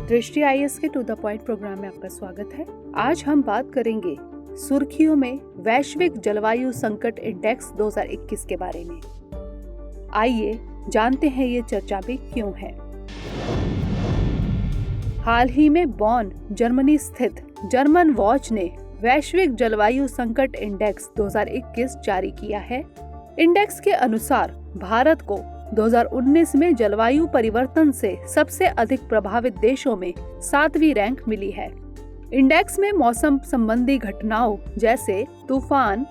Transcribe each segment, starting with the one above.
दृष्टि आईएएस के to the point programme में आपका स्वागत है। आज हम बात करेंगे सुर्खियों में वैश्विक जलवायु संकट इंडेक्स 2021 के बारे में। आइए जानते हैं ये चर्चा में क्यों है। हाल ही में बॉन, जर्मनी स्थित जर्मन वॉच ने वैश्विक जलवायु संकट इंडेक्स 2021 जारी किया है। इंडेक्स के अनुसार भारत को 2019 में जलवायु परिवर्तन से सबसे अधिक प्रभावित देशों में 7वीं रैंक मिली है। इंडेक्स में मौसम संबंधी घटनाओं जैसे तूफान,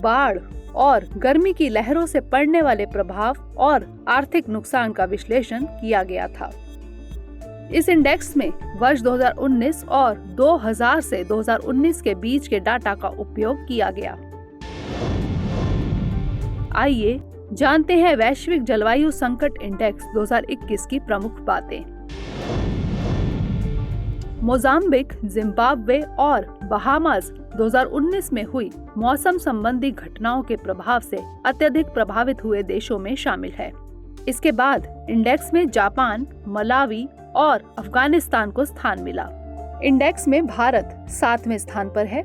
बाढ़ और गर्मी की लहरों से पड़ने वाले प्रभाव और आर्थिक नुकसान का विश्लेषण किया गया था। इस इंडेक्स में वर्ष 2019 और 2000 से 2019 के बीच के डाटा का उपयोग किया गया। आइए जानते हैं वैश्विक जलवायु संकट इंडेक्स 2021 की प्रमुख बातें। मोजाम्बिक, जिम्बाब्वे और बहामास 2019 में हुई मौसम संबंधी घटनाओं के प्रभाव से अत्यधिक प्रभावित हुए देशों में शामिल है। इसके बाद इंडेक्स में जापान, मलावी और अफगानिस्तान को स्थान मिला। इंडेक्स में भारत 7वें स्थान पर है,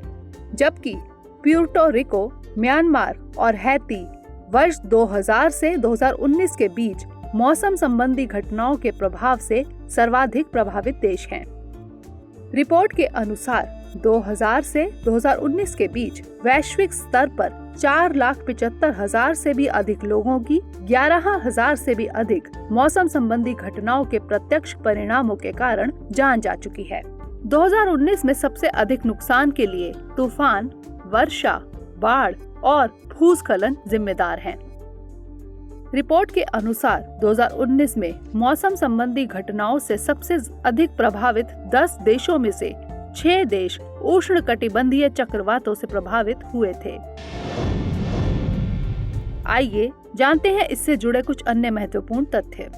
जबकि प्यूर्टो रिको, म्यांमार और हैती वर्ष 2000 से 2019 के बीच मौसम संबंधी घटनाओं के प्रभाव से सर्वाधिक प्रभावित देश हैं। रिपोर्ट के अनुसार 2000 से 2019 के बीच वैश्विक स्तर पर 4,75,000 से भी अधिक लोगों की 11,000 से भी अधिक मौसम संबंधी घटनाओं के प्रत्यक्ष परिणामों के कारण जान जा चुकी है। 2019 में सबसे अधिक नुकसान के लिए तूफान, वर्षा, बाढ़ और भूस्खलन जिम्मेदार हैं। रिपोर्ट के अनुसार 2019 में मौसम संबंधी घटनाओं से सबसे अधिक प्रभावित 10 देशों में से 6 देश उष्णकटिबंधीय चक्रवातों से प्रभावित हुए थे। आइए जानते हैं इससे जुड़े कुछ अन्य महत्वपूर्ण तथ्य।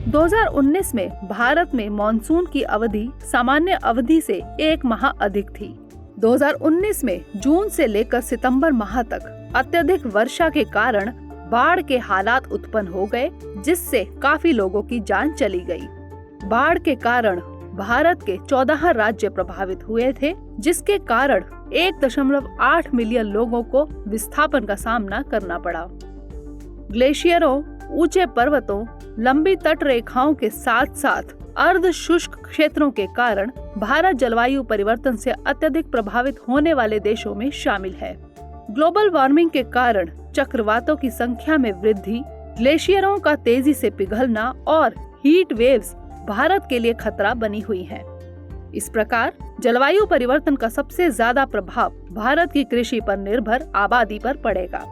2019 में भारत में मॉनसून की अवधि सामान्य अवधि से 1 माह अधिक थी। 2019 में जून से लेकर सितंबर माह तक अत्यधिक वर्षा के कारण बाढ़ के हालात उत्पन्न हो गए, जिससे काफी लोगों की जान चली गई। बाढ़ के कारण भारत के 14 राज्य प्रभावित हुए थे, जिसके कारण 1.8 मिलियन लोगों को विस्थापन का सामना करना पड़ा। ग्लेशियरों, ऊंचे पर्वतों, लंबी तट रेखाओं के साथ साथ अर्ध शुष्क क्षेत्रों के कारण भारत जलवायु परिवर्तन से अत्यधिक प्रभावित होने वाले देशों में शामिल है। ग्लोबल वार्मिंग के कारण चक्रवातों की संख्या में वृद्धि, ग्लेशियरों का तेजी से पिघलना और हीट वेव्स भारत के लिए खतरा बनी हुई हैं। इस प्रकार जलवायु परिवर्तन का सबसे ज्यादा प्रभाव भारत की कृषि पर निर्भर आबादी पर पड़ेगा।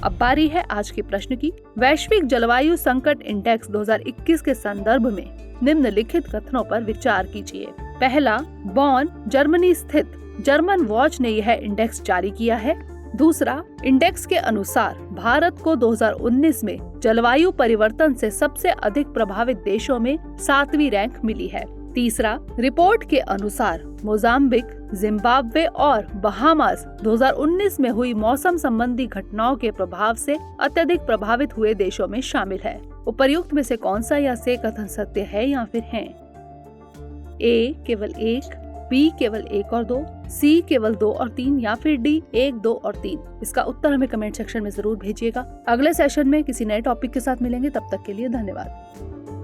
अब बारी है आज के प्रश्न की। वैश्विक जलवायु संकट इंडेक्स 2021 के संदर्भ में निम्नलिखित कथनों पर विचार कीजिए। पहला, बॉन, जर्मनी स्थित जर्मन वॉच ने यह इंडेक्स जारी किया है। दूसरा, इंडेक्स के अनुसार भारत को 2019 में जलवायु परिवर्तन से सबसे अधिक प्रभावित देशों में 7वीं रैंक मिली है। तीसरा, रिपोर्ट के अनुसार मोजाम्बिक, जिम्बाब्वे और बहामास 2019 में हुई मौसम संबंधी घटनाओं के प्रभाव से अत्यधिक प्रभावित हुए देशों में शामिल है। उपर्युक्त में से कौन सा या से कथन सत्य है या फिर है? ए केवल 1, बी केवल 1 और 2, सी केवल 2 और 3 या फिर डी 1, 2 और 3? इसका उत्तर हमें कमेंट सेक्शन में जरूर भेजिएगा। अगले सेशन में किसी नए टॉपिक के साथ मिलेंगे, तब तक के लिए धन्यवाद।